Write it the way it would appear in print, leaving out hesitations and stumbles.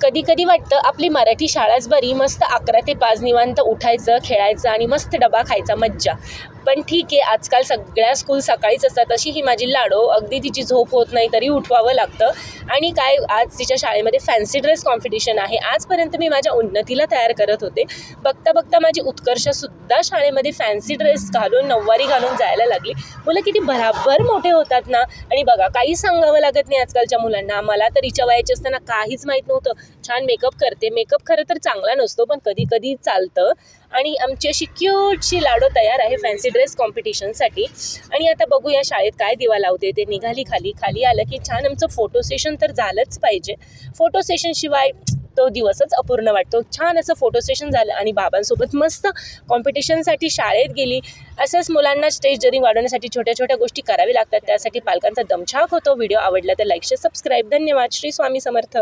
कधी कधी वाटतं आपली मराठी शाळाच बरी, मस्त 11 ते 5 निवांत उठायचं, खेळायचं आणि मस्त डबा खायचा, मज्जा. पण ठीक आहे, आजकाल सगळ्या स्कूल सकाळीच असतात. अशी ही माझी लाडो, अगदी तिची झोप होत नाही तरी उठवावं लागतं. आणि काय, आज तिच्या शाळेमध्ये फॅन्सी ड्रेस कॉम्पिटिशन आहे. आजपर्यंत मी माझ्या उन्नतीला तयार करत होते. बघता बघता माझी उत्कर्षसुद्धा शाळेमध्ये फॅन्सी ड्रेस घालून, नऊवारी घालून जायला लागली. मुलं किती भराभर मोठे होतात ना. आणि बघा, काही सांगावं लागत नाही आजकालच्या मुलांना. मला तर हिच्या वयाची असताना काहीच माहीत नव्हतं. छान मेकअप करते. मेकअप खरं तर चांगला नसतो, पण कधी कधी चालतं. आणि आमची अशी क्यूटशी लाडो तयार आहे फॅन्सी ड्रेस कॉम्पिटिशनसाठी. आणि आता बघूया शाळेत काय दिवा लावते ते. निघाली खाली आलं की छान आमचं फोटो सेशन तर झालंच पाहिजे. फोटो सेशनशिवाय तो दिवसच अपूर्ण वाटतो. छान असं फोटो सेशन झालं आणि बाबांसोबत मस्त कॉम्पिटिशनसाठी शाळेत गेली. असंच मुलांना स्टेज जरी वाढवण्यासाठी छोट्या छोट्या गोष्टी करावी लागतात. त्यासाठी पालकांचा दमछाक होतो. व्हिडिओ आवडला तर लाईक, शेअर, सबस्क्राईब. धन्यवाद. श्री स्वामी समर्थ.